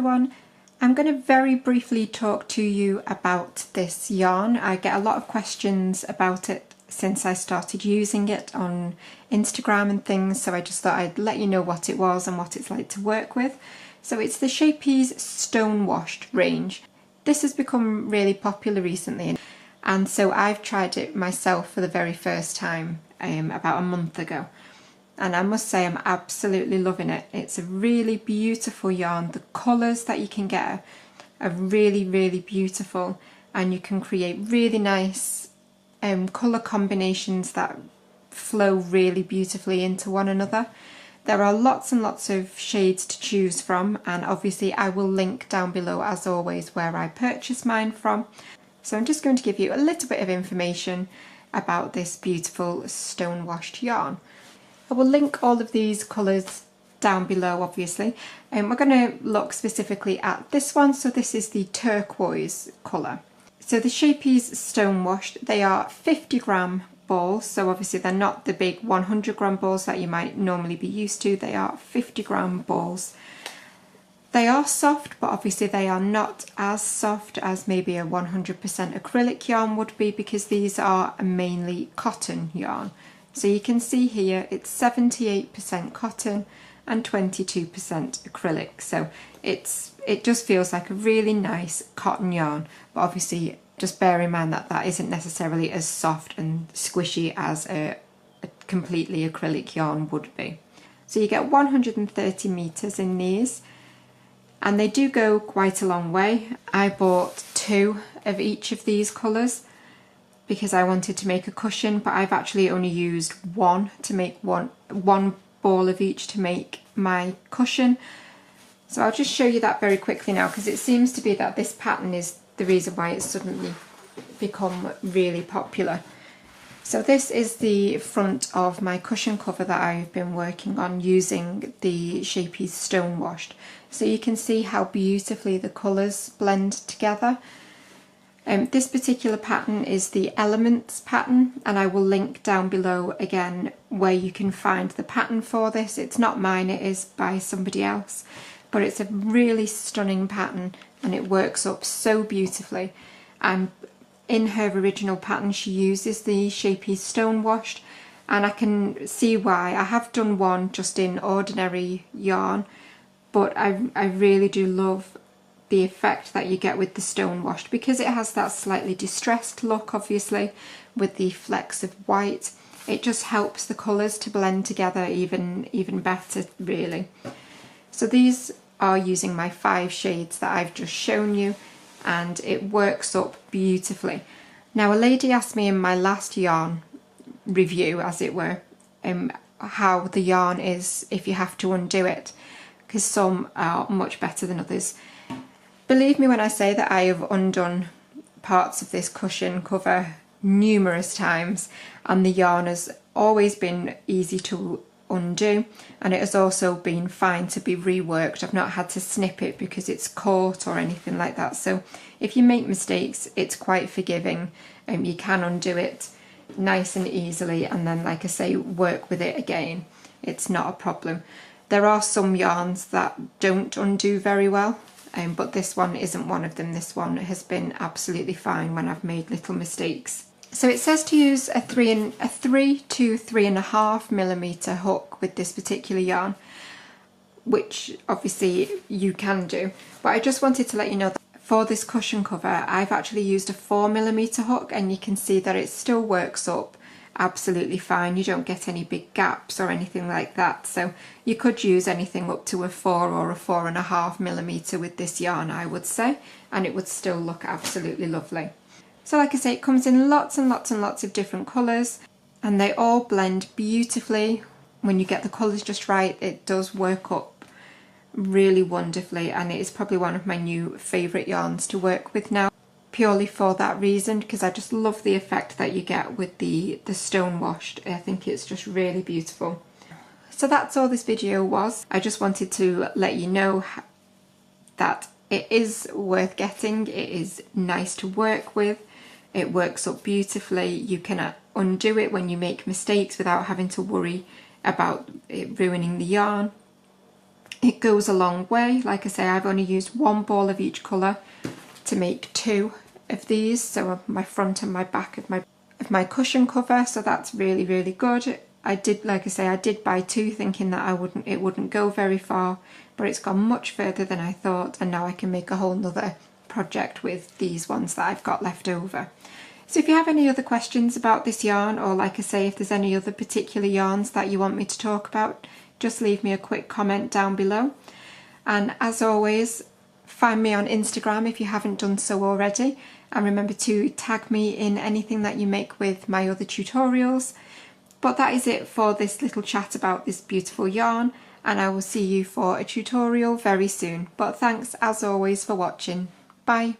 everyone. I'm going to very briefly talk to you about this yarn. I get a lot of questions about it since I started using it on Instagram and things, so I just thought I'd let you know what it was and what it's like to work with. So it's the Scheepjes Stone Washed range. This has become really popular recently, and so I've tried it myself for the very first time about a month ago. And I must say I'm absolutely loving it. It's a really beautiful yarn. The colours that you can get are really, really beautiful, and you can create really nice colour combinations that flow really beautifully into one another. There are lots and lots of shades to choose from, and obviously I will link down below as always where I purchased mine from. So I'm just going to give you a little bit of information about this beautiful stone washed yarn. I will link all of these colours down below obviously, and we're going to look specifically at this one. So this is the turquoise colour. So the Scheepjes Stone Washed, they are 50-gram balls, so obviously they're not the big 100-gram balls that you might normally be used to. They are 50-gram balls. They are soft, but obviously they are not as soft as maybe a 100% acrylic yarn would be, because these are mainly cotton yarn. So you can see here it's 78% cotton and 22% acrylic. So it just feels like a really nice cotton yarn, but obviously just bear in mind that that isn't necessarily as soft and squishy as a completely acrylic yarn would be. So you get 130 meters in these, and they do go quite a long way. I bought 2 of each of these colours because I wanted to make a cushion, but I've actually only used one to make one ball of each to make my cushion. So I'll just show you that very quickly now, because it seems to be that this pattern is the reason why it's suddenly become really popular. So this is the front of my cushion cover that I've been working on using the Scheepjes Stone Washed. So you can see how beautifully the colours blend together. This particular pattern is the Elements pattern, and I will link down below again where you can find the pattern for this. It's not mine, it is by somebody else, but it's a really stunning pattern and it works up so beautifully. And in her original pattern she uses the Scheepjes Stone Washed, and I can see why. I have done one just in ordinary yarn, but I really do love the effect that you get with the stone washed, because it has that slightly distressed look obviously with the flecks of white. It just helps the colours to blend together even better really. So these are using my 5 shades that I've just shown you, and it works up beautifully. Now a lady asked me in my last yarn review, as it were, how the yarn is if you have to undo it, because some are much better than others. Believe me when I say that I have undone parts of this cushion cover numerous times, and the yarn has always been easy to undo, and it has also been fine to be reworked. I've not had to snip it because it's caught or anything like that. So if you make mistakes, it's quite forgiving, and you can undo it nice and easily, and then, like I say, work with it again. It's not a problem. There are some yarns that don't undo very well, but this one isn't one of them. This one has been absolutely fine when I've made little mistakes. So it says to use a 3 to 3.5 millimeter hook with this particular yarn, which obviously you can do, but I just wanted to let you know that for this cushion cover I've actually used a 4 millimeter hook, and you can see that it still works up absolutely fine. You don't get any big gaps or anything like that. So you could use anything up to a 4 or a 4.5 millimeter with this yarn, I would say, and it would still look absolutely lovely. So like I say, it comes in lots and lots and lots of different colours, and they all blend beautifully. When you get the colours just right, it does work up really wonderfully, and it is probably one of my new favourite yarns to work with now, purely for that reason, because I just love the effect that you get with the stone washed. I think it's just really beautiful. So that's all this video was. I just wanted to let you know that it is worth getting. It is nice to work with. It works up beautifully. You can undo it when you make mistakes without having to worry about it ruining the yarn. it goes a long way. Like I say, I've only used one ball of each colour to make 2 of these, so my front and my back of my cushion cover, so that's really, really good. I did, like I say, I did buy 2 thinking that it wouldn't go very far, but it's gone much further than I thought, and now I can make a whole nother project with these ones that I've got left over. So if you have any other questions about this yarn, or like I say, if there's any other particular yarns that you want me to talk about, just leave me a quick comment down below. And as always, find me on Instagram if you haven't done so already, and remember to tag me in anything that you make with my other tutorials. But that is it for this little chat about this beautiful yarn, and I will see you for a tutorial very soon. But thanks as always for watching. Bye.